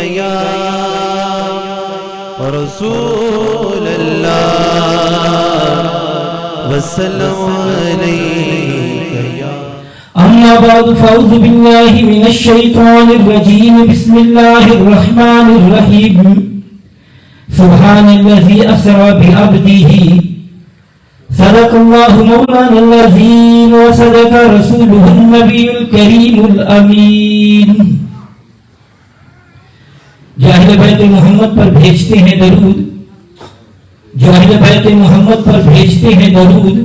یا رسول اللہ وسلم علیک یا اما بعد فاعوذ باللہ من الشیطان الرجیم بسم اللہ الرحمن الرحیم سبحان الذی اسری بعبدہ صدق اللہ مولانا العظیم وصدق رسولہ النبی الکریم الامین. جو اہل بیت محمد پر بھیجتے ہیں درود، جو اہل بیت محمد پر بھیجتے ہیں درود،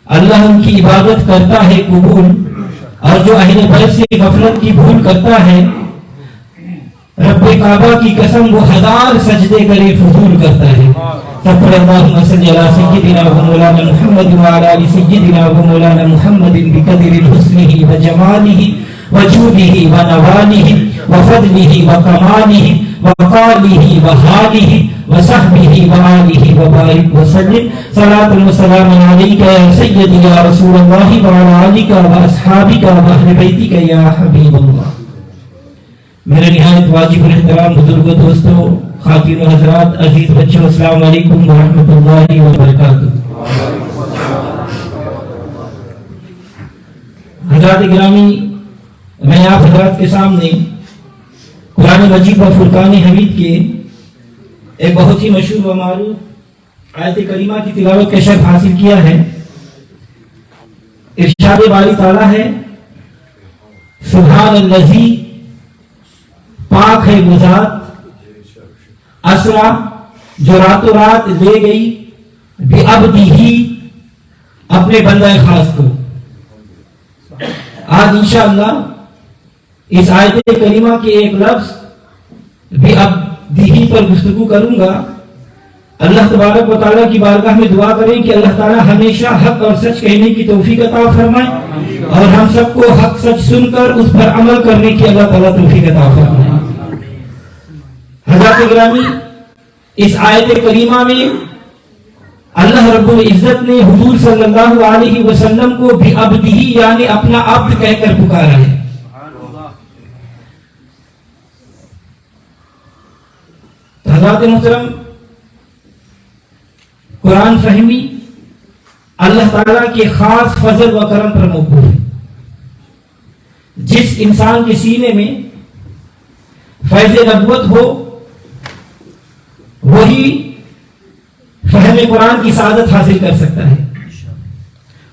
اللہ ان کی عبادت کرتا ہے قبول، اور جو اہل بیت سے غفلت کی بھول کرتا ہے رب کعبہ کی قسم وہ 1000 سجدے کرے فضول کرتا ہے. صلی اللہ صلی علی سیدنا و مولانا محمد وعلی آل سیدنا و مولانا محمد بقدر حسنہ و جمالہ و جودہ و نوالہ و فضلہ و کمالہ و قالہ و حالہ و صحبہ و آلہ و بارک وسلم. صلاۃ و سلام علیک یا سیدی یا رسول اللہ وعلی آلک و اصحابک و اہل بیتک یا حبیب اللہ. میرے نہایت واجب الاحترام بزرگوں، دوستوں، خواتین و حضرات، عزیز بچوں، السلام علیکم ورحمۃ اللہ وبرکاتہ. حضرات گرامی، میں آپ حضرات کے سامنے قرآن مجید و فرقان حمید کے ایک بہت ہی مشہور و معروف آیت کریمہ کی تلاوت کا شرف حاصل کیا ہے. ارشاد باری تعالیٰ ہے سبحان الذی، پاک ہے وہ ذات، اسرا جو راتوں رات لے گئی، بعبدہ اپنے بندہ خاص کو. آج انشاءاللہ اس آیت کریمہ کے ایک لفظ بعبدہ پر گفتگو کروں گا. اللہ تبارک و تعالیٰ کی بارگاہ میں دعا کریں کہ اللہ تعالیٰ ہمیشہ حق اور سچ کہنے کی توفیق عطا فرمائے، اور ہم سب کو حق سچ سن کر اس پر عمل کرنے کی اللہ تعالیٰ توفیق عطا فرمائے. حضرات گرامی، اس آیت کریمہ میں اللہ رب العزت نے حضور صلی اللہ علیہ وسلم کو بعبدہ یعنی اپنا عبد کہہ کر پکارا ہے. حضرات محترم، قرآن فہمی اللہ تعالیٰ کے خاص فضل و کرم پر موقوف ہے. جس انسان کے سینے میں فیض نبوت ہو وہی فہم قرآن کی سعادت حاصل کر سکتا ہے،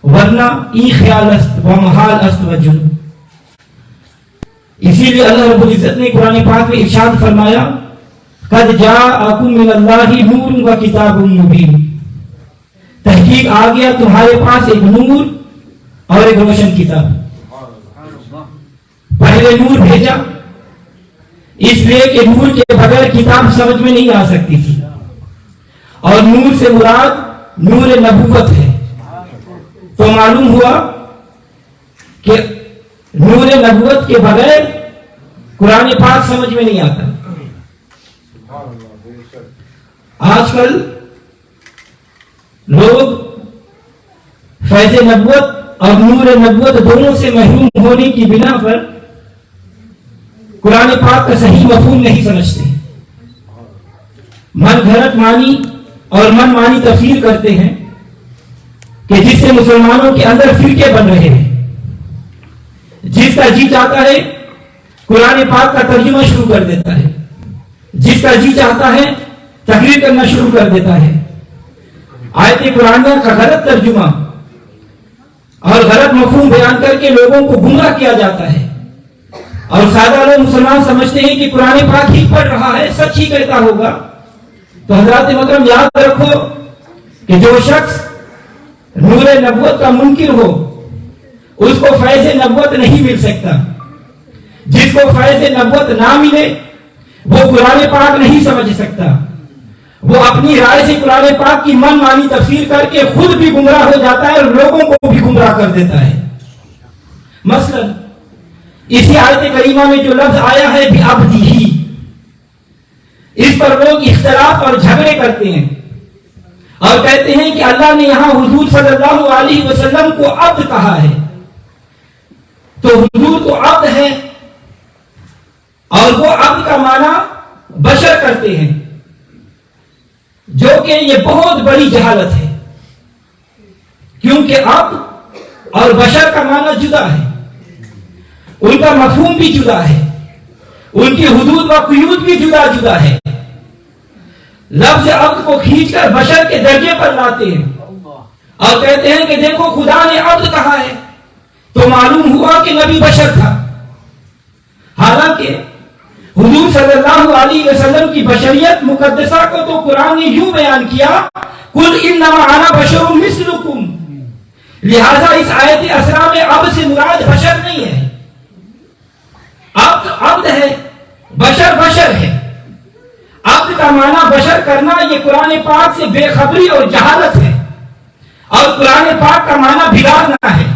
ورنہ ای خیال است و محال است و جنون. اسی لیے اللہ رب العزت نے قرآن پاک میں ارشاد فرمایا قد جاءکم من اللہ نور و کتاب مبین. تحقیق آ گیا تمہارے پاس ایک نور اور ایک روشن کتاب. پہلے نور بھیجا اس لیے کہ نور کے بغیر کتاب سمجھ میں نہیں آ سکتی تھی، اور نور سے مراد نور نبوت ہے. تو معلوم ہوا کہ نور نبوت کے بغیر قرآن پاک سمجھ میں نہیں آتا. آج کل لوگ فیض نبوت اور نور نبوت دونوں سے محروم ہونے کی بنا پر قرآن پاک کا صحیح مفہوم نہیں سمجھتے، من گھڑت مانی اور من مانی تفسیر کرتے ہیں کہ جس سے مسلمانوں کے اندر فرقے بن رہے ہیں. جس کا جی چاہتا ہے قرآن پاک کا ترجمہ شروع کر دیتا ہے، جس کا جی چاہتا ہے تقریر کرنا شروع کر دیتا ہے. آیت قرآن کا غلط ترجمہ اور غلط مفہوم بیان کر کے لوگوں کو گمراہ کیا جاتا ہے، اور سادہ لوگ مسلمان سمجھتے ہیں کہ قرآن پاک ہی پڑھ رہا ہے، سچ ہی کہتا ہوگا. تو حضرات محترم یاد رکھو کہ جو شخص نور نبوت کا منکر ہو اس کو فیض نبوت نہیں مل سکتا. جس کو فیض نبوت نہ ملے وہ قرآن پاک نہیں سمجھ سکتا. وہ اپنی رائے سے قرآن پاک کی من مانی تفسیر کر کے خود بھی گمراہ ہو جاتا ہے اور لوگوں کو بھی گمراہ کر دیتا ہے. مثلا اسی آیت کریمہ میں جو لفظ آیا ہے بعبدہ، اس پر لوگ اختلاف اور جھگڑے کرتے ہیں اور کہتے ہیں کہ اللہ نے یہاں حضور صلی اللہ علیہ وسلم کو عبد کہا ہے، تو حضور تو عبد ہے، اور وہ عبد کا معنی بشر کرتے ہیں، جو کہ یہ بہت بڑی جہالت ہے، کیونکہ عبد اور بشر کا معنی جدا ہے، ان کا مفہوم بھی جدا ہے، ان کی حدود و قیود بھی جدا جدا ہے۔ لفظ عبد کو کھینچ کر بشر کے درجے پر لاتے ہیں اور کہتے ہیں کہ دیکھو خدا نے عبد کہا ہے، تو معلوم ہوا کہ نبی بشر تھا، حالانکہ حضور صلی اللہ علیہ وسلم کی بشریت مقدسہ کو تو قرآن نے یوں بیان کیا، قل انما انا بشر مثلکم، لہذا اس آیت اسراء میں عبد سے مراد بشر نہیں ہے، عبد عبد ہے، بشر بشر ہے۔ عبد کا معنی بشر کرنا یہ قرآن پاک سے بے خبری اور جہالت ہے، اور قرآن پاک کا معنی بگاڑنا ہے۔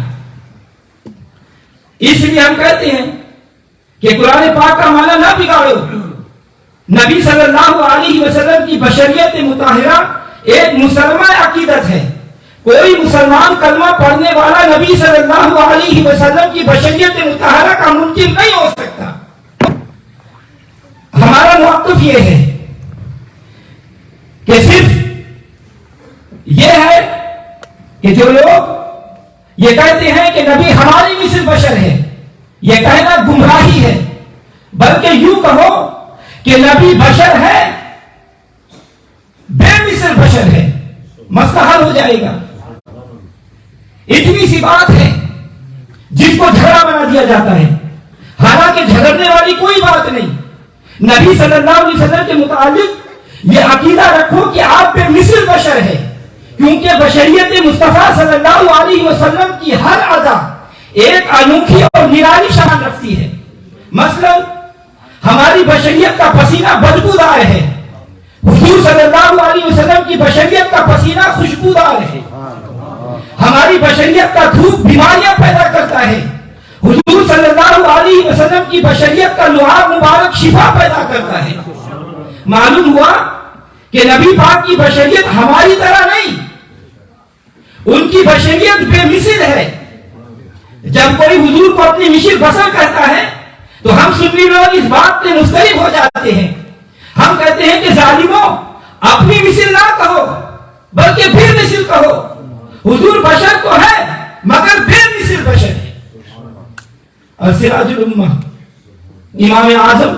اس لیے ہم کہتے ہیں کہ قرآن پاک کا معنی نہ بگاڑو۔ نبی صلی اللہ علیہ وسلم کی بشریت مطہرہ ایک مسلمہ عقیدت ہے، کوئی مسلمان کلمہ پڑھنے والا نبی صلی اللہ علیہ وسلم کی بشریت مطہرہ کا منکر نہیں ہو سکتا۔ ہمارا موقف یہ ہے کہ صرف یہ ہے کہ جو لوگ یہ کہتے ہیں کہ نبی ہماری مثل بشر ہے، یہ کہنا گمراہی ہے، بلکہ یوں کہو کہ نبی بشر ہے، بے مثل بشر ہے، مسئلہ حل ہو جائے گا۔ اتنی سی بات ہے جس کو جھگڑا بنا دیا جاتا ہے، حالانکہ جھگڑنے والی کوئی بات نہیں۔ نبی صلی اللہ علیہ وسلم کے متعلق یہ عقیدہ رکھو کہ آپ بے مثل بشر ہے، کیونکہ بشریت مصطفیٰ صلی اللہ علیہ وسلم کی ہر ادا ایک انوکھی اور نرالی شان رکھتی ہے۔ مثلا ہماری بشریت کا پسینہ بدبودار ہے، حضور صلی اللہ علیہ وسلم کی بشریت کا پسینہ خوشبودار ہے۔ ہماری بشریت کا دھوپ بیماریاں پیدا کرتا ہے، حضور صلی اللہ علیہ وسلم کی بشریت کا لعاب مبارک شفا پیدا کرتا ہے۔ معلوم ہوا کہ نبی پاک کی بشریت ہماری طرح نہیں، ان کی بشریت بے مثل ہے۔ جب کوئی حضور کو اپنی مثل بشر کہتا ہے تو ہم سنی لوگ اس بات سے مسترب ہو جاتے ہیں، ہم کہتے ہیں کہ ظالموں اپنی مثل نہ کہو بلکہ بے مثل کہو، حضور بشر تو ہے مگر بے مثل بشر ہے۔ اور سراج الامہ امام اعظم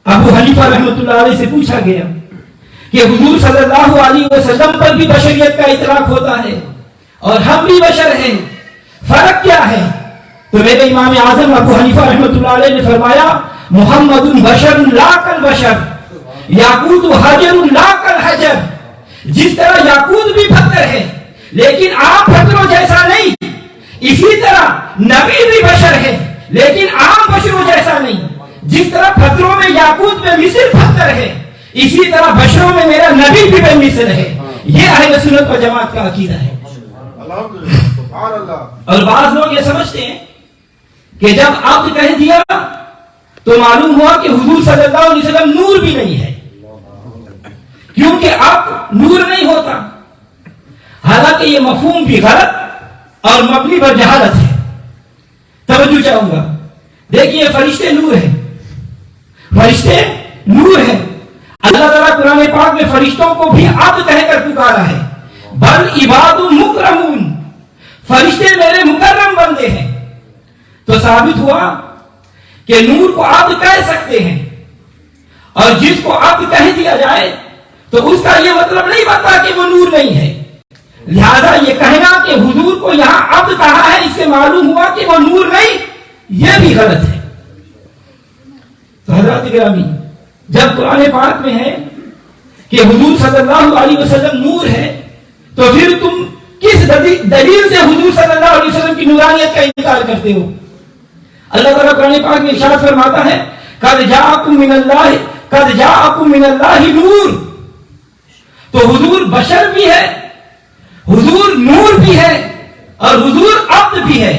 ابو حنیفہ رحمۃ اللہ علیہ سے پوچھا گیا کہ حضور صلی اللہ علیہ وسلم پر بھی بشریت کا اطلاق ہوتا ہے اور ہم بھی بشر ہیں، فرق کیا ہے؟ تو میرے امام اعظم ابو حنیفہ رحمۃ اللہ علیہ نے فرمایا محمد بشر لا کالبشر یاقوت حجر لا کالحجر، جس طرح یاقوت بھی پتھر ہے لیکن عام پتھروں جیسا نہیں، اسی طرح نبی بھی بشر ہے لیکن عام بشروں جیسا نہیں۔ جس طرح پتھروں میں یاقوت بے مثل پتھر ہے، اسی طرح بشروں میں میرا نبی بھی بے مثل ہے۔ یہ اہل سنت و جماعت کا عقیدہ ہے۔ اور بعض لوگ یہ سمجھتے ہیں کہ جب عبد کہہ دیا تو معلوم ہوا کہ حضور صلی اللہ علیہ وسلم نور بھی نہیں ہے، کیونکہ عبد نور نہیں ہوتا۔ حالانکہ یہ مفہوم بھی غلط اور مبنی پر جہالت ہے۔ توجہ چاہوں گا، دیکھیے فرشتے نور ہیں، فرشتے نور ہیں۔ اللہ تعالیٰ قرآن پاک میں فرشتوں کو بھی عبد کہہ کر پکارا ہے، بل عباد مکرمون، فرشتے میرے مکرم بندے ہیں۔ تو ثابت ہوا کہ نور کو عبد کہہ سکتے ہیں، اور جس کو عبد کہہ دیا جائے تو اس کا یہ مطلب نہیں بنتا کہ وہ نور نہیں ہے۔ لہذا یہ کہنا کہ حضور کو یہاں عبد کہا ہے، اس سے معلوم ہوا کہ وہ نور نہیں، یہ بھی غلط ہے۔ تو حضرات گرامی، جب قرآن پاک میں ہے کہ حضور صلی اللہ علیہ وسلم نور ہے، تو پھر تم کس دلیل سے حضور صلی اللہ علیہ وسلم کی نورانیت کا انکار کرتے ہو؟ اللہ تعالیٰ قرآن پاک میں ارشاد فرماتا ہے قد جاءکم من اللہ نور، تو حضور بشر بھی ہے، حضور نور بھی ہے، اور حضور عبد بھی ہے۔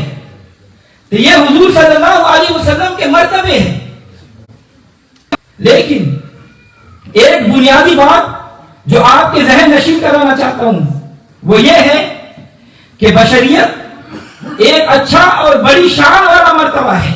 تو یہ حضور صلی اللہ علیہ وسلم کے مرتبے ہیں۔ لیکن ایک بنیادی بات جو آپ کے ذہن نشین کرانا چاہتا ہوں وہ یہ ہے کہ بشریت ایک اچھا اور بڑی شان والا مرتبہ ہے،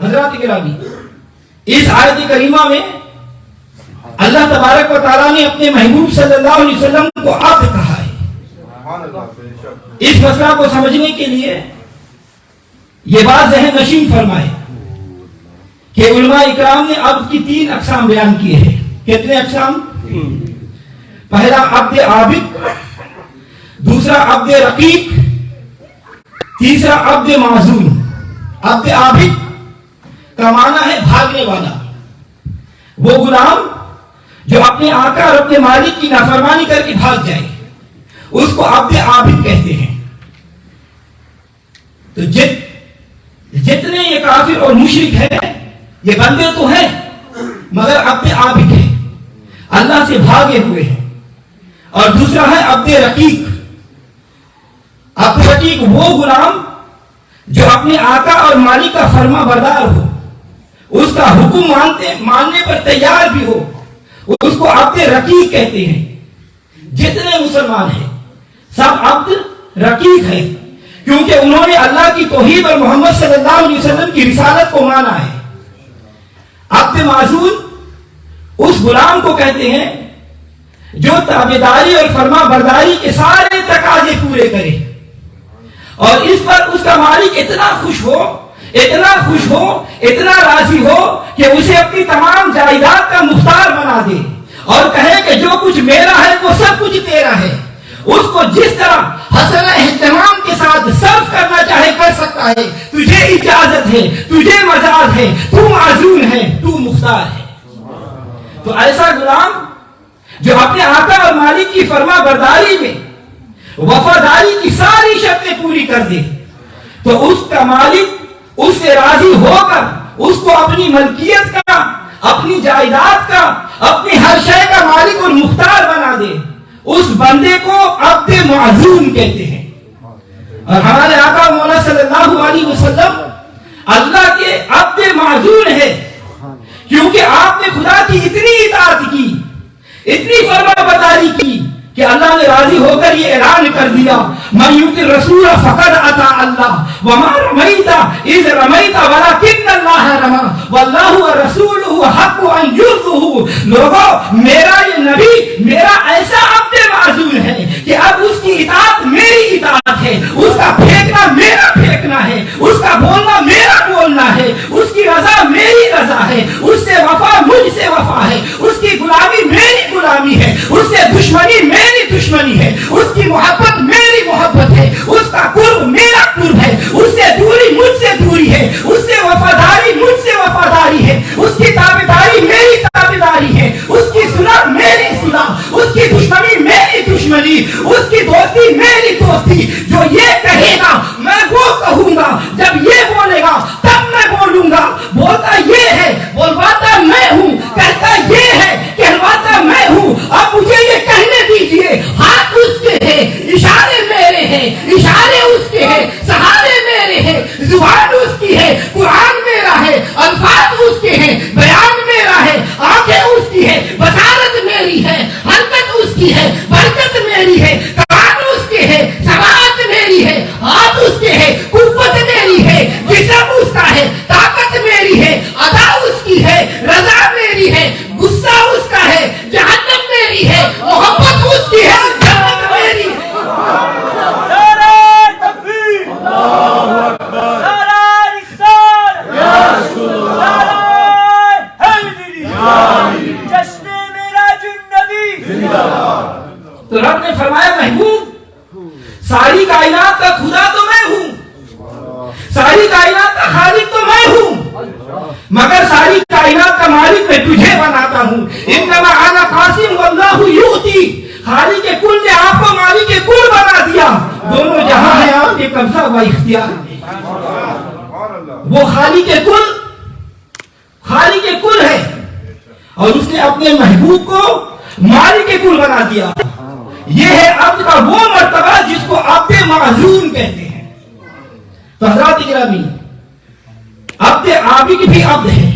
حضرات گرامی، اس آیت کریمہ میں اللہ تبارک و تعالیٰ نے اپنے محبوب صلی اللہ علیہ وسلم کو عبد کہا ہے۔ اس مسئلہ کو سمجھنے کے لیے یہ بات ذہن نشین فرمائے کہ علماء اکرام نے عبد کی 3 اقسام بیان کیے ہیں۔ کتنے اقسام؟ پہلا عبد عابد، دوسرا عبد رقیق، تیسرا عبد معزول۔ عبد عابد کا معنی ہے بھاگنے والا، وہ غلام جو اپنے آقا اور اپنے مالک کی نافرمانی کر کے بھاگ جائے، اس کو عبد عابد کہتے ہیں۔ تو جتنے یہ کافر اور مشرک ہیں یہ بندے تو ہیں مگر عبد عابد ہیں، اللہ سے بھاگے ہوئے ہیں۔ اور دوسرا ہے عبد رقیق۔ عبد رقیق وہ غلام جو اپنے آقا اور مالک کا فرما بردار ہو، اس کا حکم ماننے پر تیار بھی ہو، اس کو عبد رقیق کہتے ہیں۔ جتنے مسلمان ہیں سب عبد رقیق ہیں، کیونکہ انہوں نے اللہ کی توحید اور محمد صلی اللہ علیہ وسلم کی رسالت کو مانا ہے۔ عبد معزول اس غلام کو کہتے ہیں جو تابعداری اور فرما برداری کے سارے تقاضے پورے کرے، اور اس پر اس کا مالک اتنا خوش ہو، اتنا راضی ہو کہ اسے اپنی تمام جائیداد کا مختار بنا دے اور کہے کہ جو کچھ میرا ہے وہ سب کچھ تیرا ہے۔ اس کو جس طرح حسن اہتمام کے ساتھ صرف کرنا چاہے کر سکتا ہے، تجھے اجازت ہے، تجھے مجاز ہے، تو معزول ہے، تو مختار ہے۔ تو ایسا غلام جو اپنے آقا اور مالک کی فرما برداری میں وفاداری کی ساری شرطیں پوری کر دے، تو اس کا مالک اس سے راضی ہو کر اس کو اپنی ملکیت کا، اپنی جائیداد کا، اپنی ہر شے کا مالک اور مختار بنا دے۔ اس بندے کو عبد معزول کہتے ہیں۔ اور ہمارے آقا مولا صلی اللہ علیہ وسلم اللہ کے عبد معزول ہے، کیونکہ آپ نے خدا کی اتنی اطاعت کی، اتنی فرما برداری کی کہ اللہ نے راضی ہو کر یہ اعلان کر دیا، من یطع الرسول فقد اطاع اللہ وما رمیت اذ رمیت ولکن اللہ رمی واللہ ورسولہ حق ان یرضوہ۔ لوگوں، میرا یہ نبی میرا ایسا عبد معزول ہے کہ اب اس کی اطاعت میری اطاعت ہے، اس کا پھینکنا میرا پھینکنا ہے، اس کا بولنا میرا بولنا ہے، اس کی رضا میری رضا ہے، اس سے وفا مجھ سے وفا ہے، اس کی غلامی میری غلامی ہے، اس سے دشمنی میری دشمنی ہے، اس کی محبت میری محبت ہے، اس کا قرب میرا قرب ہے، اس سے دوری مجھ سے دوری ہے، اس سے وفاداری مجھ سے وفاداری ہے، اس کی تابعداری میری تابعداری ہے، اس کی صلح میری صلح، اس کی دشمنی میری دشمنی، اس کی دوستی میری دوستی۔ جو یہ کہے گا میں وہ کہوں گا، جب یہ بولے گا تب میں بولوں گا۔ بولتا یہ ہے، بولواتا میں ہوں، کہتا یہ ہے، کہلواتا میں ہوں۔ اب مجھے یہ کہنے دیجئے، ہاتھ اس کے ہیں، اشارے میرے ہیں، اشارے اس کے ہیں، سہارے میرے ہیں، زبان اس کی ہے، قرآن میرا ہے، الفاظ اس کے ہیں، بیان میرا ہے، آنکھیں اس کی ہے، بصارت میری ہے، حرکت اس کی ہے، برکت میری ہے، کان اس کے ہے، سماعت میری ہے، ہاتھ اس کے ہے، قوت میری ہے، جسم اس کا ہے، طاقت میری ہے، ادا اس کی ہے، رضا میری ہے، غصہ اس کا ہے، جہنم میری ہے، محبت اس کی ہے، جنت میری ہے۔ تو رب نے فرمایا محبوب، ساری کائنات کا خدا تو میں ہوں، ساری کائنات کا خالق تو میں ہوں، مگر ساری کائنات کا مالک میں تجھے بناتا ہوں۔ انما انا قاسم واللہ یؤتی۔ خالق کل نے آپ کو مالک کل بنا دیا، دونوں جہاں ہیں آپ کے قبضہ و اختیار میں۔ وہ خالق کل ہے اور اس نے اپنے محبوب کو مالک کل بنا دیا۔ یہ ہے عبد کا وہ مرتبہ جس کو عبد معزول کہتے ہیں۔ تو حضرات گرامی، عبد عابد بھی عبد ہے،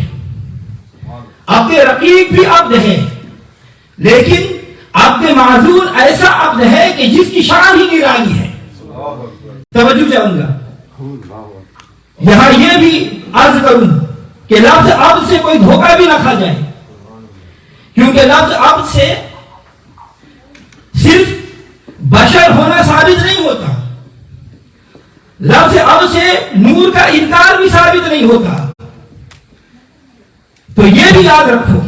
عبد رقیق بھی عبد ہے، لیکن عبد معذور ایسا عبد ہے کہ جس کی شان ہی نرالی ہے۔ توجہ چاہوں گا، یہاں یہ بھی عرض کروں کہ لفظ عبد سے کوئی دھوکہ بھی نہ کھا جائے، کیونکہ لفظ عبد سے صرف بشر ہونا ثابت نہیں ہوتا، لفظ عبد سے نور کا انکار بھی ثابت نہیں ہوتا۔ تو یہ بھی یاد رکھو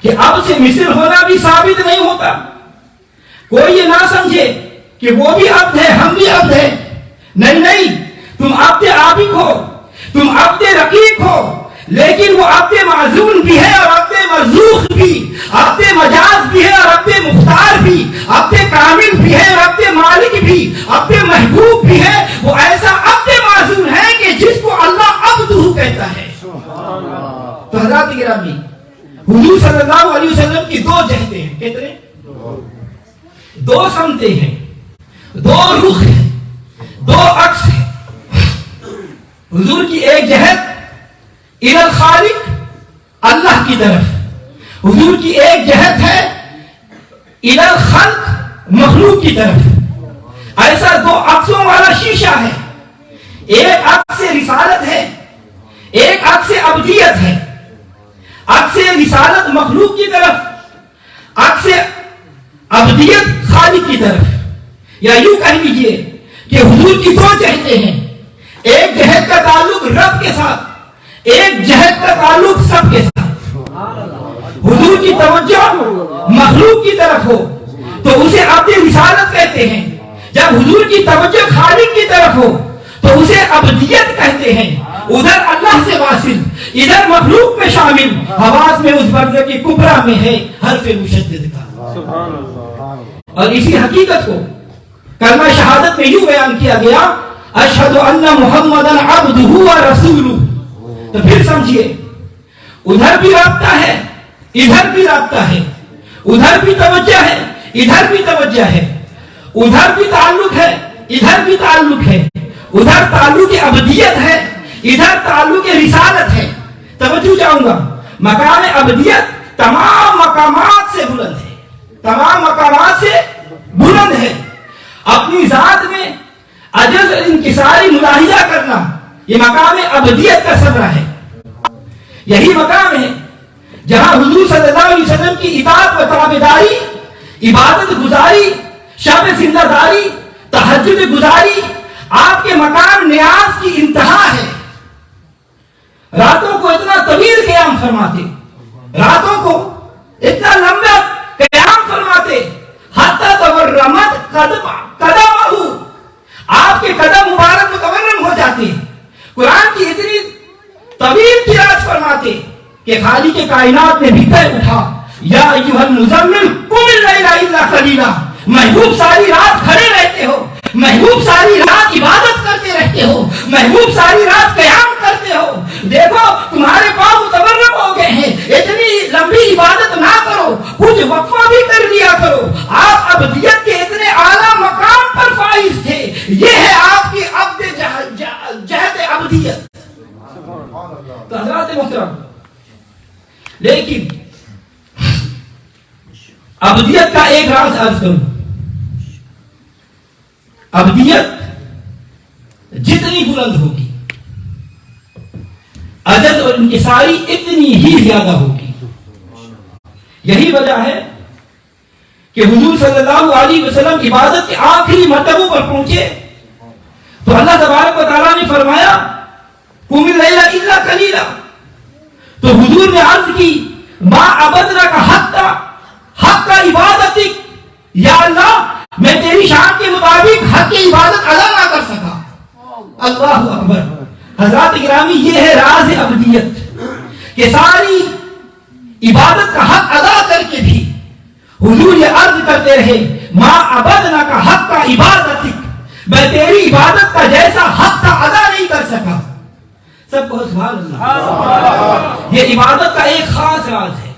کہ عبد سے مثل ہونا بھی ثابت نہیں ہوتا۔ کوئی یہ نہ سمجھے کہ وہ بھی عبد ہے ہم بھی عبد ہے، نہیں نہیں، تم عبد عابد ہو، تم عبد رقیق ہو، لیکن وہ عبد معزون بھی ہے اور عبد مرزوق بھی، عبد مجاز بھی ہے اور عبد مختار بھی، عبد کامل بھی ہے اور عبد مالک بھی، عبد محبوب بھی ہے۔ وہ ایسا عبد معزون ہے کہ جس کو اللہ عبدہ کہتا ہے۔ تو حضرات گرامی، حضور صلی اللہ علیہ وسلم کی دو جہتیں ہیں، کتنے؟ دو سمتیں ہیں، دو رخ ہیں، دو عکس ہیں۔ حضور کی ایک جہت الی الخالق، اللہ کی طرف، حضور کی ایک جہت ہے الی الخلق، مخلوق کی طرف۔ ایسا دو عکسوں والا شیشہ ہے، ایک عکس رسالت ہے، ایک عکس عبدیت ہے۔ عکس رسالت مخلوق کی طرف، عکس عبدیت خالق کی طرف۔ یا یوں کہہ لیجئے کہ حضور کی دو جہتیں ہیں، ایک جہت کا تعلق رب کے ساتھ، ایک جہت کا تعلق سب کے ساتھ۔ حضور کی توجہ مخلوق کی طرف ہو تو اسے عبد رسالت کہتے ہیں، جب حضور کی توجہ خالق کی طرف ہو تو اسے عبدیت کہتے ہیں۔ ادھر اللہ سے واصل، ادھر مخلوق میں شامل، حواس میں اس برزہ کی کبرا میں ہے حرف مشدد کا۔ اور اسی حقیقت کو کلمہ شہادت میں یوں بیان کیا گیا، اشہد ان محمدًا عبدہ و رسولہ۔ تو پھر سمجھیے، ادھر بھی رابطہ ہے، ادھر بھی رابطہ ہے، ادھر بھی توجہ ہے، ادھر بھی توجہ ہے، ادھر بھی تعلق ہے، ادھر بھی تعلق ہے، ادھر تعلق عبدیت ہے، ادھر تعلق رسالت ہے۔ توجہ چاہوں گا، مقام عبدیت تمام مقامات سے بلند ہے، تمام مقامات سے بلند ہے۔ اپنی ذات میں عجز انکساری ملاحظہ کرنا، یہ مقام عبدیت کا ثمرہ ہے۔ یہی مقام ہے جہاں حضور صلی اللہ علیہ وسلم کی اطاعت و تابعداری، عبادت گزاری، شب زندہ داری، تہجد گزاری آپ کے مقام نیاز کی انتہا ہے۔ راتوں کو اتنا طویل قیام فرماتے، راتوں کو اتنا لمبا قیام فرماتے، حتی تورمت قدمہ، آپ کے قدم مبارک متورم ہو جاتے، قرآن کی اتنی طویل قرات فرماتے کہ خالق کے کائنات نے بھی کہہ اٹھا، یا ایھا المزمل قم اللیل الا قلیلا۔ محبوب ساری رات کھڑے رہتے ہو، محبوب ساری رات عبادت کرتے رہتے ہو، محبوب ساری رات قیام کرتے ہو، دیکھو تمہارے پاؤں متورم ہو گئے ہیں، اتنی لمبی عبادت نہ کرو، کچھ وقفہ بھی کر لیا کرو۔ آپ عبدیت کے اتنے اعلیٰ مقام پر فائز تھے، یہ ہے آپ کی جہت عبدیت۔ تو حضرات محترم، لیکن عبدیت کا ایک راز عرض کروں، عبدیت جتنی بلند ہوگی، عجز اور انکساری اتنی ہی زیادہ ہوگی۔ یہی وجہ ہے کہ حضور صلی اللہ علیہ وسلم عبادت کے آخری مرتبوں پر پہنچے تو اللہ تبارک و تعالیٰ نے فرمایا قم اللیل الا قلیلا۔ تو حضور نے عرض کی ما عبدناک حق عبادتک، یا اللہ میں تیری شان کے مطابق حق کی عبادت ادا نہ کر سکا۔ اللہ اکبر۔ حضرات گرامی، یہ ہے راز عبدیت کہ ساری عبادت کا حق ادا کر کے بھی حضور یہ عرض کرتے رہے ما عبدناک حق عبادتک، میں تیری عبادت کا جیسا حق کا ادا نہیں کر سکا۔ سب کو سبحان اللہ۔ یہ عبادت کا ایک خاص راز ہے۔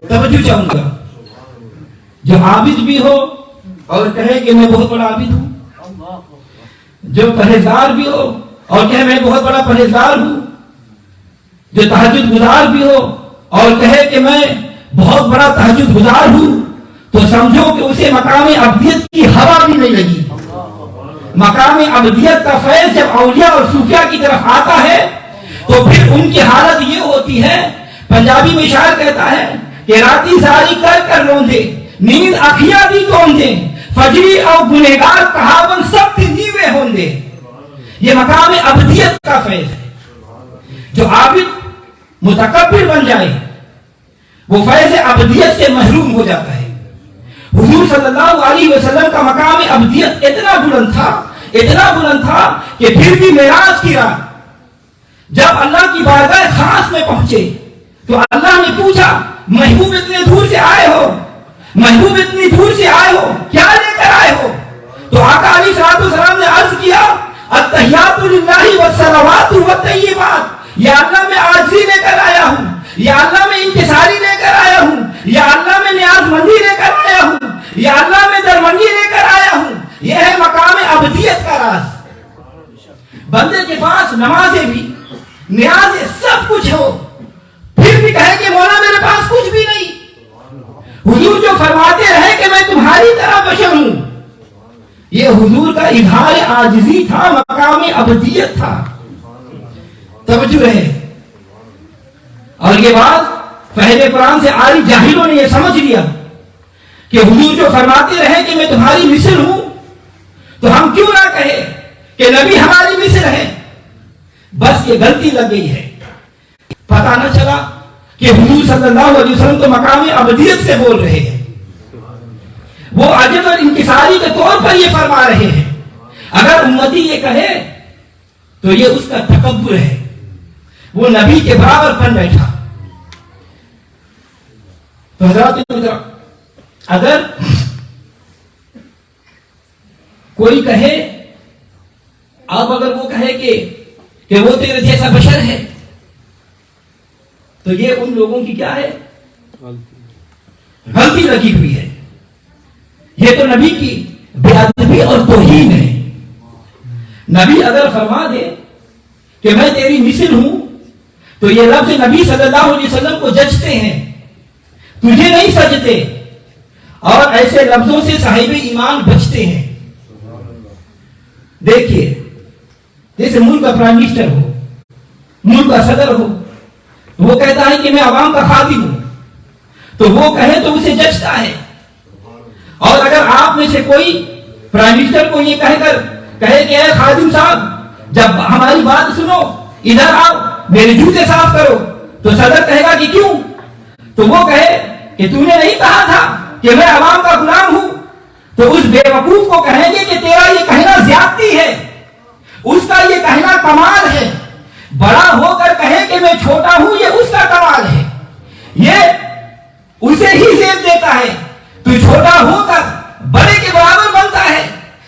توجہ چاہوں گا، جو عابد بھی ہو اور کہے کہ میں بہت بڑا عابد ہوں، جو پرہیزگار بھی ہو اور کہے میں بہت بڑا پرہیزگار ہوں، جو تہجد گزار بھی ہو اور کہے کہ میں بہت بڑا تہجد گزار ہوں تو سمجھو کہ اسے مقام ابدیت کی ہوا بھی نہیں لگی. مقام ابدیت کا فیض جب اولیاء اور صوفیاء کی طرف آتا ہے تو پھر ان کی حالت یہ ہوتی ہے, پنجابی میں شاعر کہتا ہے کہ راتی ساری کر کر روندے نیند اکھیاں دی توندے فجری اور گنہگار کہاون سب کی نیوے ہوندے. یہ مقام ابدیت کا فیض ہے. جو عابد متکبر بن جائے وہ فیض ابدیت سے محروم ہو جاتا ہے. حضور صلی اللہ علیہ وسلم کا مقام ابدیت اتنا بلند تھا کہ پھر بھی معراج کی رات جب اللہ کی بارگاہ خاص میں پہنچے تو اللہ نے پوچھا, محبوب اتنے دور سے آئے ہو, کیا لے کر آئے ہو؟ تو آقا علیہ الصلوۃ والسلام نے عرض کیا, التحیات للہ والصلوات والطیبات, یا اللہ میں عاجزی لے کر آیا ہوں, یا اللہ میں انکساری لے کر آیا ہوں, یا اللہ میں نیاز مندی لے کر آیا ہوں, یا اللہ میں درمندی لے کر آیا ہوں. یہ ہے مقام ابدیت کا راز. بندے کے پاس نمازیں بھی نیازیں سب کچھ ہو پھر بھی کہے کہ مولا میرے پاس کچھ بھی نہیں. حضور جو فرماتے رہے کہ میں تمہاری طرح بشر ہوں, یہ حضور کا اظہار عاجزی تھا, مقام ابدیت تھا. توجہ رہے. اور یہ بات فہد قرآن سے عاری جاہلوں نے یہ سمجھ لیا کہ حضور جو فرماتے رہے کہ میں تمہاری مثل ہوں تو ہم کیوں نہ کہے کہ نبی ہماری مثل ہے. بس یہ غلطی لگ گئی ہے. پتہ نہ چلا کہ حضور صلی اللہ علیہ وسلم تو مقام ابدیت سے بول رہے ہیں. وہ عجز اور انکساری کے طور پر یہ فرما رہے ہیں. اگر امتی یہ کہے تو یہ اس کا تکبر ہے, وہ نبی کے برابر بن بیٹھا. تو حضرات اگر کوئی کہے, اب اگر وہ کہے کہ وہ تیرے جیسا بشر ہے تو یہ ان لوگوں کی کیا ہے؟ غلطی لگی ہوئی ہے. یہ تو نبی کی بے ادبی اور توہین ہے. نبی اگر فرما دے کہ میں تیری مثل ہوں تو یہ لفظ نبی صلی اللہ علیہ وسلم کو جچتے ہیں, تجھے نہیں سجتے, اور ایسے لفظوں سے صاحب ایمان بچتے ہیں. دیکھیے, جیسے ملک کا پرائم منسٹر ہو, ملک کا صدر ہو, وہ کہتا ہے کہ میں عوام کا خادم ہوں تو وہ کہے تو اسے جچتا ہے. اور اگر آپ میں سے کوئی پرائم منسٹر کو یہ کہے کہ اے خادم صاحب جب ہماری بات سنو ادھر آؤ میرے جوتے صاف کرو, تو صدر کہے گا کہ کیوں؟ تو وہ کہے کہ تم نے نہیں کہا تھا کہ میں عوام کا غلام ہوں, تو اس بے وقوف کو کہیں گے کہ تیرا یہ کہنا زیادتی ہے, اس کا یہ کہنا کمال ہے. بڑا ہو کر کہے کہ میں چھوٹا ہوں یہ اس کا کمال ہے, یہ اسے ہی زیب دیتا ہے. تو چھوٹا ہو کر بڑے کے برابر بنتا ہے,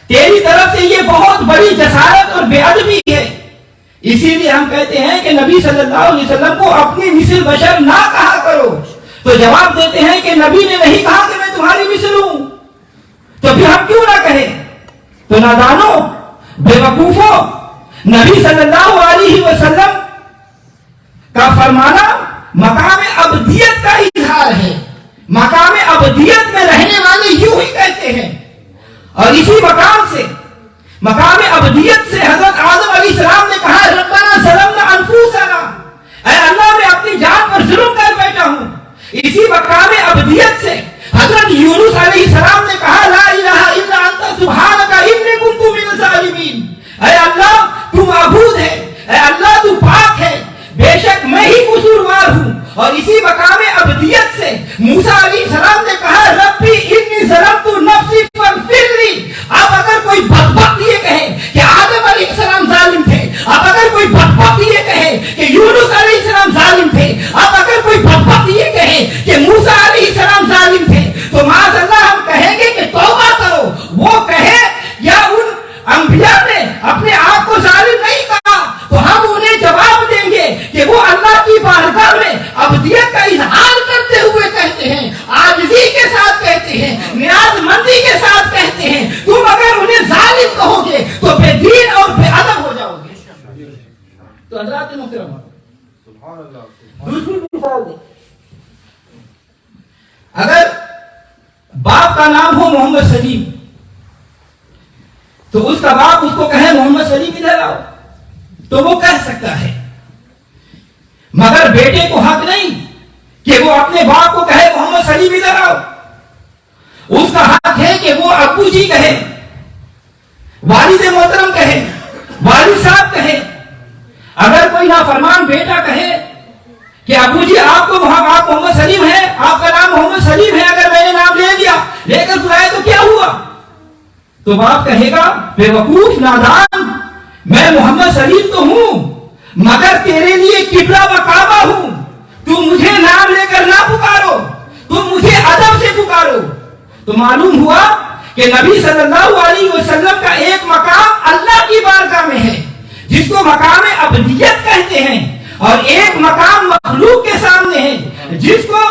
تیری طرف سے یہ بہت بڑی جسارت اور بے ادبی ہے. اسی لیے ہم کہتے ہیں کہ نبی صلی اللہ علیہ وسلم کو اپنی مثل بشر نہ کہا کرو. تو جواب دیتے ہیں کہ نبی نے نہیں کہا کہ میں تمہاری مثل ہوں, تو پھر ہم کیوں نہ کہیں؟ تو نادانو, بے وقوفو, نبی صلی اللہ علیہ وسلم کا فرمانا مقام ابدیت کا اظہار ہے. مقام ابدیت میں رہنے والے یوں ہی کہتے ہیں. اور اسی مقام سے, مقام ابدیت سے حضرت آدم علیہ السلام نے کہا ربنا ظلمنا انفسنا, اے اللہ میں اپنی جان پر ظلم کر بیٹھا ہوں. اسی مقام ابدیت سے حضرت یونس علیہ السلام نے کہا لا الہ الا انت سبحانک انی کنت من الظالمین, اے اللہ تو معبود ہے, اے اللہ تو پاک ہے, بے شک میں ہی قصوروار ہوں. اور اسی مقام ابدیت سے موسیٰ علیہ السلام نے کہا ربی انی ظلمت نفسی فاغفر لی. اب اگر کوئی بدبخت یہ کہے کہ آدم علیہ السلام ظالم تھے, اب اگر کوئی بدبخت یہ کہے کہ یونس علیہ السلام ظالم تھے, اب اگر کوئی بدبخت یہ کہے کہ موسیٰ کا نام ہو محمد سلیم تو اس کا باپ اس کو کہے محمد سلیم ادھر آؤ تو وہ کہہ سکتا ہے، مگر بیٹے کو حق نہیں کہ وہ اپنے باپ کو کہے محمد سلیم ادھر آؤ. اس کا حق ہے کہ وہ ابو جی کہے، والد محترم کہے، والد صاحب کہے. اگر کوئی نافرمان بیٹا کہے کہ ابو جی آپ محمد سلیم ہے، آپ کا نام محمد سلیم ہے، اگر میں نے نام لے لیا لے کر بلائے تو کیا ہوا؟ تو باپ کہے گا بے وقوف نادان، میں محمد سلیم تو ہوں مگر تیرے لیے قبلہ و کعبہ ہوں، تم مجھے نام لے کر نہ پکارو، تم مجھے ادب سے پکارو. تو معلوم ہوا کہ نبی صلی اللہ علیہ وسلم کا ایک مقام اللہ کی بارگاہ میں ہے جس کو مقام ابدیت کہتے ہیں، اور ایک مقام مخلوق کے سامنے ہے جس کو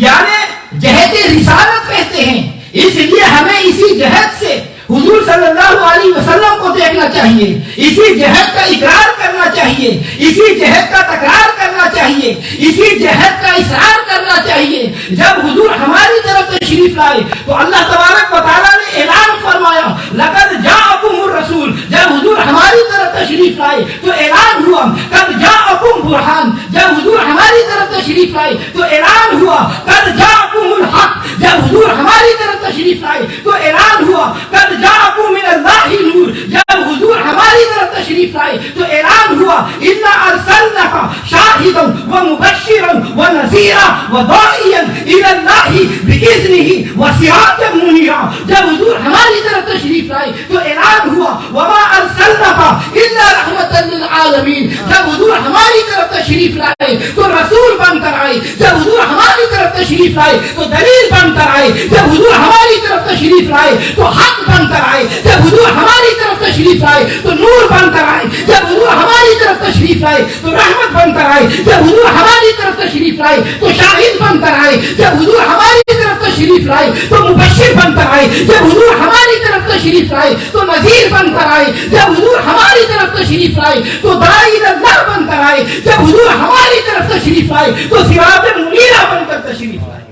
یعنی جہت رسالت کہتے ہیں. اس لیے ہمیں اسی جہت سے حضور صلی اللہ علیہ وسلم کو دیکھنا چاہیے، اسی جہت کا اقرار کرنا چاہیے، اسی جہت کا تکرار کرنا چاہیے، اسی جہت کا اصرار کرنا چاہیے. جب حضور ہماری طرف تشریف لائے تو اللہ تبارک و تعالیٰ نے اعلان فرمایا لقد جاءکم الرسول. جب حضور ہماری طرف تشریف لائے تو اعلان ہوا قد جاءکم برہان. جب حضور ہماری طرف تشریف لائے تو اعلان ہوا قد جاءکم الحق. جب حضور ہماری طرف تشریف لائے تو اعلان ہوا قد جاءکم من اللہ نور. جب حضور ہماری طرف تشریف لائے تو اعلان ہوا انا ارسلناک شاہدا ومبشرا ونذیرا وداعیا الی اللہ باذنہ وسراجا منیرا. جب حضور ہماری طرف تشریف لائے تو اعلان ہوا وما ارسلناک الا رحمتا للعالمین. جب حضور ہماری طرف تشریف لائے تو رسول بن کر آئے. جب حضور ہماری طرف تشریف لائے تو دلیل بن کر آئے. جب حضور ہماری طرف تشریف لائے تو حق بن کر آئے. جب حضور ہماری طرف تشریف لائے تو نور بن کر آئے. جب حضور ہماری طرف تشریف لائے تو رحمت بن کر آئے. جب حضور ہماری طرف تشریف لائے تو شاہد بن کر آئے. جب حضور ہماری طرف تشریف لائے تو مبشر بن کر آئے. جب حضور ہماری طرف تشریف لائے تو نذیر بن کر آئے. جب حضور ہماری طرف تشریف لائے تو داعی اللہ بن کر آئے. جب حضور ہماری طرف تشریف لائے تو سراج منیرہ بن کر تشریف لائے.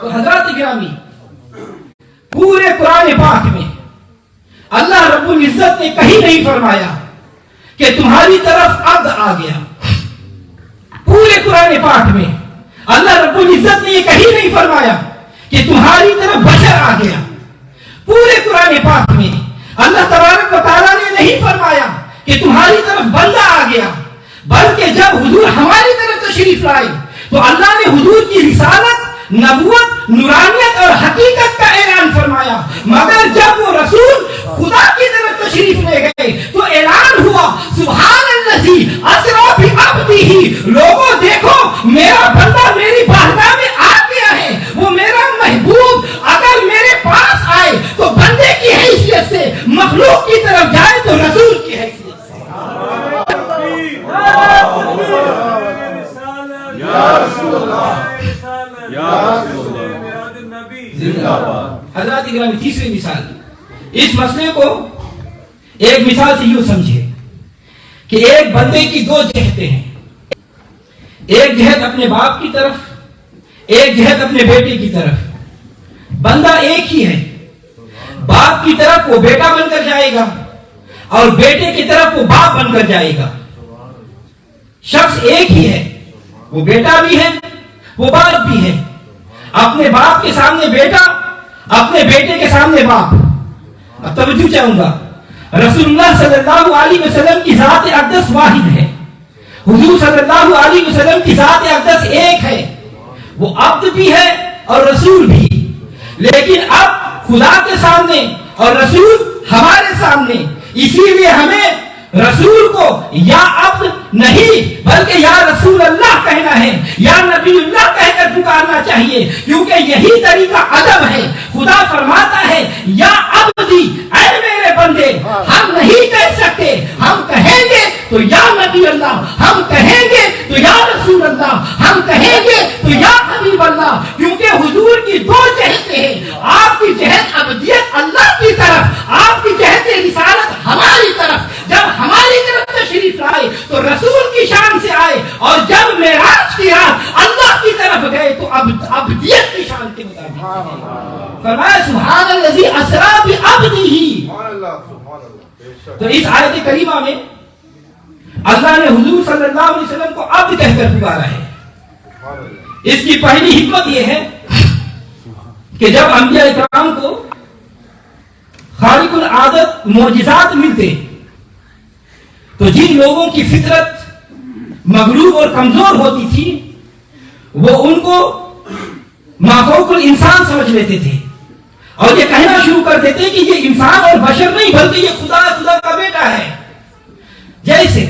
تو حضرات گرامی، پورے قرآن پاک میں اللہ رب العزت نے کہیں نہیں فرمایا کہ تمہاری طرف عبد آ گیا. پورے قرآن پاک میں اللہ رب العزت نے یہ کہیں نہیں فرمایا کہ تمہاری طرف بشر آ گیا. پورے قرآن پاک میں اللہ تبارک و تعالیٰ نے نہیں فرمایا کہ تمہاری طرف بندہ آ گیا، بلکہ جب حضور ہماری طرف تشریف لائے تو اللہ نے حضور کی رسالت، نبوت، نورانیت اور حقیقت کا اعلان فرمایا. مگر جب وہ رسول خدا کی طرف تشریف لے گئے تو اعلان ہوا سبحان الذی اسری بعبدہ. لوگوں دیکھو میرا بندہ میری بارگاہ میں آ گیا ہے، وہ میرا محبوب اگر میرے پاس آئے تو بندے کی حیثیت سے، مخلوق کی طرف جائے تو رسول کی حیثیت سے. حضرات گرامی، تیسری مثال، اس مسئلے کو ایک مثال سے یوں سمجھے کہ ایک بندے کی دو جہتیں ہیں. ایک جہت اپنے باپ کی طرف، ایک جہت اپنے بیٹے کی طرف. بندہ ایک ہی ہے، باپ کی طرف وہ بیٹا بن کر جائے گا اور بیٹے کی طرف وہ باپ بن کر جائے گا. شخص ایک ہی ہے، وہ بیٹا بھی ہے وہ باپ بھی ہے. اپنے باپ کے سامنے بیٹا، اپنے بیٹے کے سامنے باپ. اب توجہ چاہوں گا، رسول اللہ صلی اللہ علیہ وسلم کی ذات اقدس واحد ہے. حضور صلی اللہ علیہ وسلم کی ذات اقدس ایک ہے، وہ عبد بھی ہے اور رسول بھی. لیکن اب خدا کے سامنے اور رسول ہمارے سامنے، اسی لیے ہمیں رسول کو یا عبد نہیں بلکہ یا رسول اللہ کہنا ہے، یا نبی اللہ کہہ کر پکارنا چاہیے، کیونکہ یہی طریقہ ادب ہے. خدا فرماتا ہے یا عبدی، اے میرے بندے. ہم نہیں کہہ سکتے، ہم کہیں گے تو یا نبی اللہ، ہم کہیں گے تو یا رسول اللہ، ہم کہیں گے تو یا حبیب اللہ، کیونکہ حضور کی دو جہتیں ہیں. آپ کی جہت عبدیت اللہ کی طرف، آپ کی جہت رسالت ہماری طرف. جب ہماری طرف تشریف لائے تو رسول کی شان سے آئے، اور جب معراج کی رات اللہ کی طرف طرف گئے تو ابدیت کی شان کے مطابق فرمایا سبحان الذی اسری بعبدہ. تو اس آیت کریمہ میں اللہ نے حضور صلی اللہ علیہ وسلم کو عبد کہہ کر پکارا ہے. اس کی پہلی حکمت یہ ہے کہ جب انبیاء کرام کو خارق العادت معجزات ملتے تو جن لوگوں کی فطرت مغلوب اور کمزور ہوتی تھی وہ ان کو مافوق الانسان سمجھ لیتے تھے اور یہ کہنا شروع کر دیتے کہ یہ انسان اور بشر نہیں بلکہ یہ خدا کا بیٹا ہے. جیسے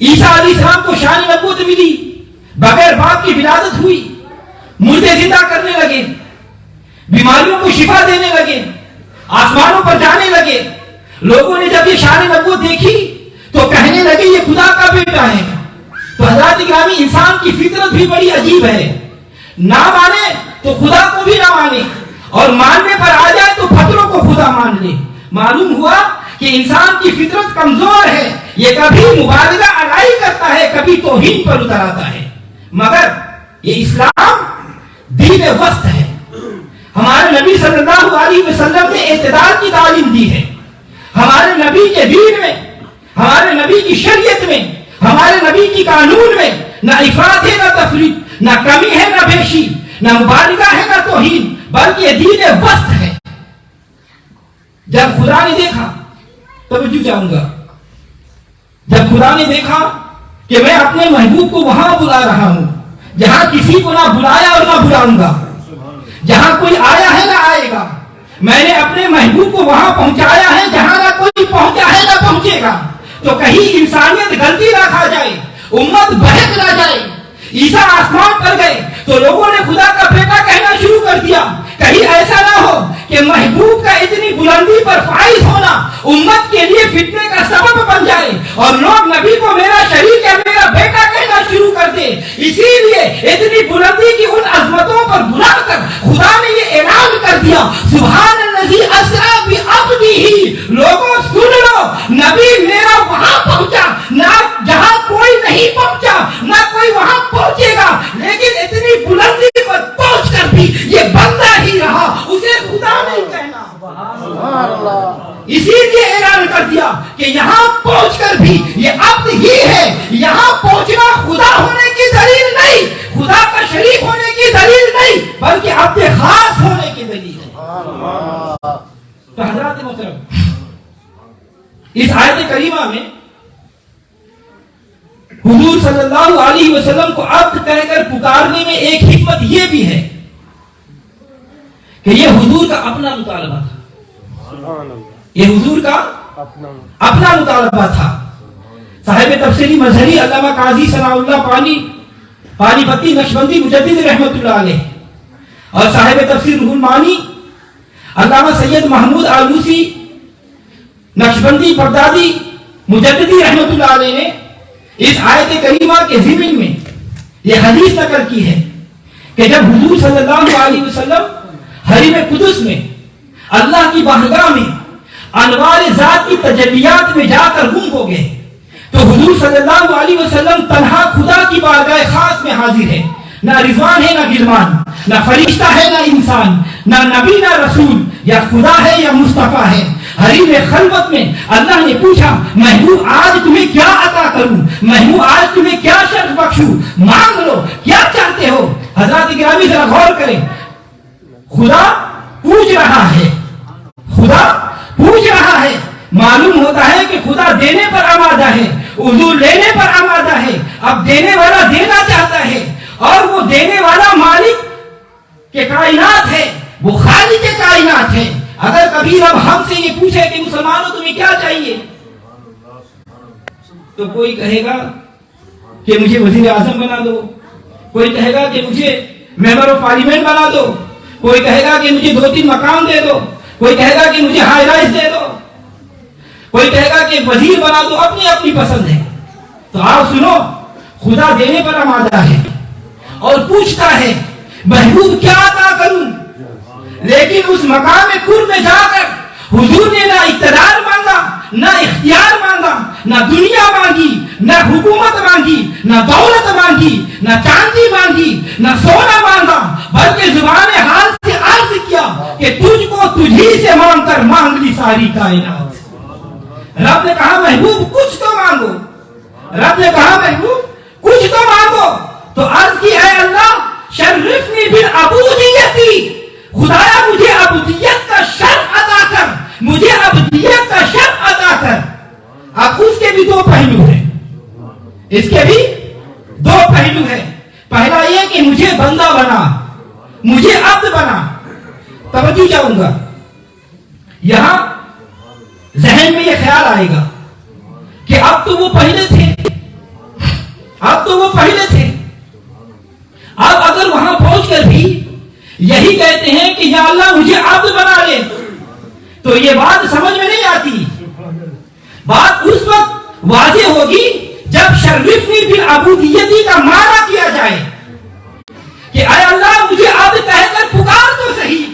عیسیٰ علیہ السلام کو شان نبوت ملی, بغیر باپ کی ولادت ہوئی, مردے زندہ کرنے لگے, بیماریوں کو شفا دینے لگے, آسمانوں پر جانے لگے. لوگوں نے جب یہ شان نبوت دیکھی تو کہنے لگے یہ خدا کا بیٹا ہے. تو حضرات گرامی انسان کی فطرت بھی بڑی عجیب ہے, نہ مانے تو خدا کو بھی نہ مانے اور ماننے پر آ جائے تو پتھروں کو خدا مان لے. معلوم ہوا کہ انسان کی فطرت کمزور ہے, یہ کبھی مبالغہ اڑائی کرتا ہے, کبھی توہین پر اتر آتا ہے. مگر یہ اسلام دین وسط ہے. ہمارے نبی صلی اللہ علیہ وسلم نے اعتدال کی تعلیم دی ہے. ہمارے نبی کے دین میں, ہمارے نبی کی شریعت میں, ہمارے نبی کی قانون میں نہ افراط ہے نہ تفریط, نہ کمی ہے نہ بیشی, نہ مبالغہ ہے نہ توہین, بلکہ یہ دین وسط ہے. جب خدا نے دیکھا, توجہ چاہوں گا, جب خدا نے دیکھا کہ میں اپنے محبوب کو وہاں بلا رہا ہوں جہاں کسی کو نہ بلایا اور نہ بلاؤں گا, جہاں کوئی آیا ہے نہ آئے گا, میں نے اپنے محبوب کو وہاں پہنچایا ہے جہاں نہ کوئی پہنچا ہے نہ پہنچے گا, تو کہیں انسانیت غلطی نہ کھا جائے, امت بہک نہ جائے. عیسیٰ آسمان پر گئے تو لوگوں نے خدا کا بیٹا کہنا شروع کر دیا. کہیں ایسا نہ ہو کہ محبوب کا اتنی بلندی پر فائز ہونا امت کے لیے فتنے کا سبب بن جائے اور لوگ نبی کو میرا شریک یا میرا بیٹا کہنا شروع کر دے. اسی لیے اتنی بلندی کی ان عظمتوں پر بلا کر خدا نے یہ اعلان کر دیا سبحان الذی اسری بعبدہ. لوگوں سن لو, نبی میرا وہاں پہنچا, نہ جہاں کوئی نہیں پہنچا, نہ کوئی وہاں پہنچے گا, لیکن اتنی بلندی پر پہنچ کر بھی یہ بندہ ہی رہا, اسے خدا نہیں کہنا. اسی لیے اعلان کر دیا کہ یہاں پہنچ کر بھی یہ عبد ہی ہے. یہاں پہنچنا خدا ہونے کی دلیل نہیں, خدا کا شریک ہونے کی دلیل نہیں, بلکہ عبد خاص ہونے کی دلیل ہے. تو حضرات محترم, اس آیت کریمہ میں حضور صلی اللہ علیہ وسلم کو عبد کہہ کر پکارنے میں ایک حکمت یہ بھی ہے کہ یہ حضور کا اپنا مطالبہ تھا. یہ حضور کا اپنا مطالبہ تھا. صاحب تفسیری مظہری علامہ قاضی ثناء اللہ پانی پتی نقشبندی مجدد رحمت اللہ علیہ اور صاحب تفسیر روح المعانی علامہ سید محمود آلوسی نقشبندی بغدادی مجددی رحمت اللہ علیہ نے اس آیت کریمہ کے ضمن میں یہ حدیث نقل کی ہے کہ جب حضور صلی اللہ علیہ وسلم حرم قدس میں اللہ کی بارگاہ میں انوار ذات کی تجلیات میں جا کر گم ہو گئے تو حضور صلی اللہ علیہ وسلم تنہا خدا کی بارگاہ خاص میں حاضر ہے. نہ رضوان ہے نہ گلمان, نہ فرشتہ ہے نہ انسان, نہ نبی نہ رسول, یا خدا ہے یا مصطفیٰ ہے. حریم خلوت میں اللہ نے پوچھا محبوب آج تمہیں کیا عطا کروں, محبوب آج تمہیں کیا شرف بخشوں, مانگ لو کیا چاہتے ہو. حضرات گرامی ذرا غور کریں, خدا پوچھ رہا ہے, خدا پوچھ رہا ہے. معلوم ہوتا ہے کہ خدا دینے پر آمادہ ہے, حضور لینے پر آمادہ ہے. اب دینے والا دینا چاہتا ہے اور وہ دینے والا مالک کے کائنات ہے, وہ خالق کے کائنات ہے. اگر کبھی رب ہم سے یہ پوچھے کہ مسلمانوں تمہیں کیا چاہیے, تو کوئی کہے گا کہ مجھے وزیر اعظم بنا دو, کوئی کہے گا کہ مجھے ممبر آف پارلیمنٹ بنا دو, کوئی کہے گا کہ مجھے 2-3 مقام دے دو, کوئی کہے گا کہ مجھے ہائی رائز دے دو, کوئی کہے گا کہ وزیر بنا دو. اپنی اپنی پسند ہے. تو آپ سنو, خدا دینے پر آمادہ ہے اور پوچھتا ہے محبوب کیا عطا کروں. لیکن اس مقام قرب میں جا کر حضور نے نہ اقتدار مانگا, نہ اختیار مانگا, نہ دنیا مانگی، نہ حکومت مانگی، نہ دولت مانگی، نہ چاندی مانگی، نہ سونا مانگا، بلکہ زبان حال سے عرض کیا کہ تجھ کو تجھی سے مانگ کر مانگ لی ساری کائنات۔ رب نے کہا محبوب کچھ تو مانگو، رب نے کہا محبوب کچھ تو مانگو، تو عرض کی اے اللہ شرفنی بالعبودیتی، خدایا مجھے عبودیت کا شرف عطا کر، مجھے عبودیت کا شرف عطا کر۔ اب اس کے بھی دو پہلو ہیں، اس کے بھی دو پہلو ہیں۔ پہلا یہ کہ مجھے بندہ بنا، مجھے عبد بنا۔ توجہ چاہوں گا، یہاں ذہن میں یہ خیال آئے گا کہ اب تو وہ پہلے تھے، اب تو وہ پہلے تھے، اب اگر وہاں پہنچ کر بھی یہی کہتے ہیں کہ یا اللہ مجھے عبد بنا لے، تو یہ بات سمجھ میں نہیں آتی۔ بات اس وقت واضح ہوگی جب شرفنی بالعبودیتی کا معنی کیا جائے کہ اے اللہ مجھے عبد کہہ کر پکار تو صحیح،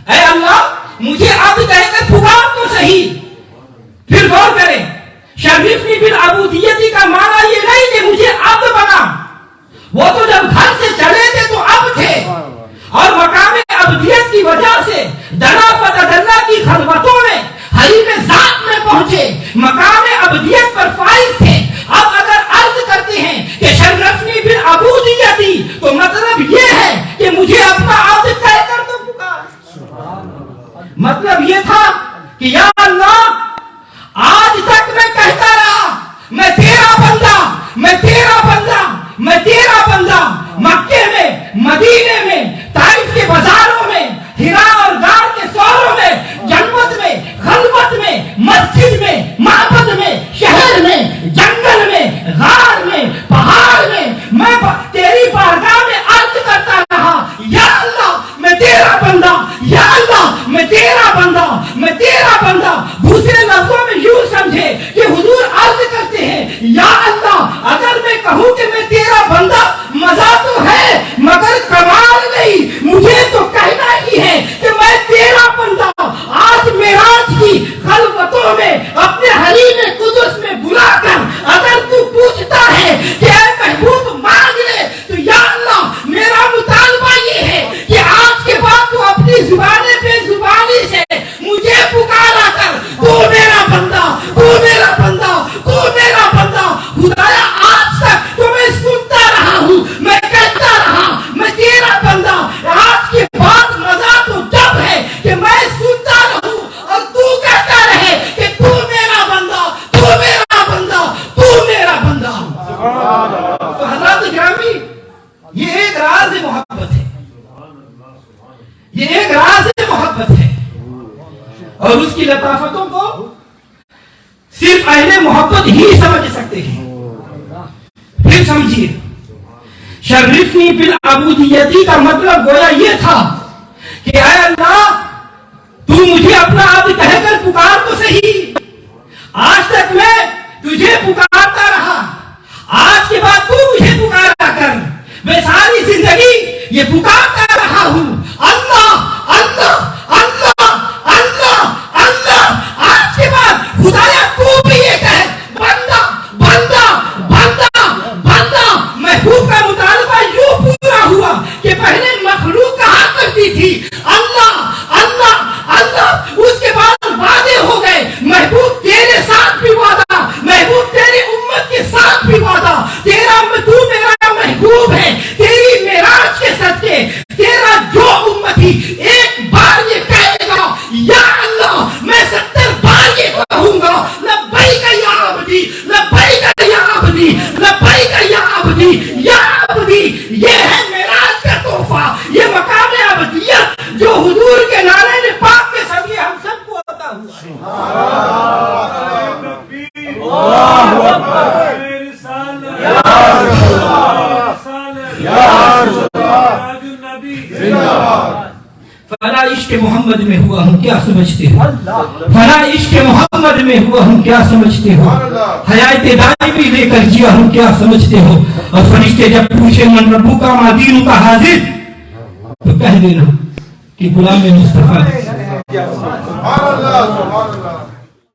اے اللہ مجھے عبد کہہ کر پکار تو صحیح۔ پھر غور کریں، شرفنی بالعبودیتی کا معنی یہ نہیں کہ مجھے عبد بنا، وہ تو جب گھر سے چلے تھے تو عبد تھے، اور مقام عبدیت کی وجہ سے دنا پتدنا کی خلوتوں میں حریم ذات میں پہنچے، مقام عبدیت پر فائز تھے۔ اب اگر عرض کرتے ہیں کہ شرفنی بالعبودیتی تو مطلب یہ ہے کہ مجھے اپنا عبد کہہ کر تو پکار۔ مطلب یہ تھا کہ یا اللہ آج تک میں کہتا رہا میں تیرا بندہ، میں تیرا بندہ، میں تیرا بندہ، مکے میں، مدینے میں، طائف کے بازاروں میں، ہرا اور غار کے سوروں میں، جنت میں، خلوت میں، مسجد میں، معبد میں، شہر میں، جنگل میں، غار میں، پہاڑ میں تیری بارگاہ میں عرض کرتا رہا یا اللہ میں تیرا بندہ، یا اللہ میں تیرا بندہ، میں تیرا بندہ۔ دوسرے لفظوں میں یوں سمجھے کہ حضور عرض کرتے ہیں یا اللہ اگر میں کہوں کہ میں تیرا بندہ مزہ تو ہے مگر کمال نہیں، مجھے تو کہنا ہی ہے کہ میں تیرا بندہ۔ آج معراج کی خلوتوں میں اپنے حریم قدس میں بلا کر اگر تو پوچھتا ہے کہ اے محبوب مانگ لے، تو یا اللہ میرا مطالبہ یہ ہے کہ آج کے بعد تو اپنی زبان بے زبانی سے مجھے پکارا کر، تو میرا بندہ، تو میرا بندہ، تو میرا بندہ۔ خدایا آج تک تو میں سنتا رہا ہوں، میں کہتا رہا میں تیرا بندہ، آج کے بعد مزہ تو جب ہے کہ میں سنتا رہوں اور تو کہتا رہے کہ تو میرا بندہ، تو میرا بندہ، تو میرا بندہ۔ تو حضرات گرامی یہ ایک راز محبت ہے، یہ ایک راز محبت ہے، اور اس کی لطافتوں کو صرف اہل محبت ہی سمجھ سکتے ہیں۔ پھر سمجھیے شرفنی بالعبودیتی کا مطلب گویا یہ تھا کہ اے اللہ تو مجھے اپنا عبد کہہ کر پکار تو صحیح، آج تک میں تجھے پکارتا رہا، آج کے بعد تو مجھے پکارا کر، میں ساری زندگی یہ پکارتا رہا ہوں اللہ اللہ اللہ اللہ اللہ۔ آج کے بعد خدایا تو بھی یہ کہے بندہ بندہ بندہ بندہ۔ محبوب کا مطالبہ یوں پورا ہوا کہ پہلے مخلوق کہا کرتی تھی اللہ اللہ اللہ، اس کے بعد وعدے ہو گئے، محبوب تیرے ساتھ بھی وعدہ، محبوب تیری امت کے ساتھ بھی وعدہ، تیرا تو میرا محبوب ہے، تیری معراج کے صدقے تیرا جو امتی ایک بار یہ کہے گا یا اللہ میں 70 بار یہ کہوں گا لبیک یا عبدی، لبیک یا عبدی، لبیک یا عبدی، یا عبدی۔ یہ ہے معراج کا تحفہ، یہ مقام عبدیت جو حضور کے نعرے نے پاک کے سبھی ہم سب کو عطا ہوا فلا عشق محمد میں ہوا ہوں کیا سمجھتے ہو، فلا عشق محمد میں ہوا ہوں کیا سمجھتے ہو، حیات دائمی لے کر جیا ہوں کیا سمجھتے ہو۔ اور فرشتے جب پوچھے من ربو کا ما دینو کا حاضر، تو کہہ دینا کہ غلام مصطفیٰ۔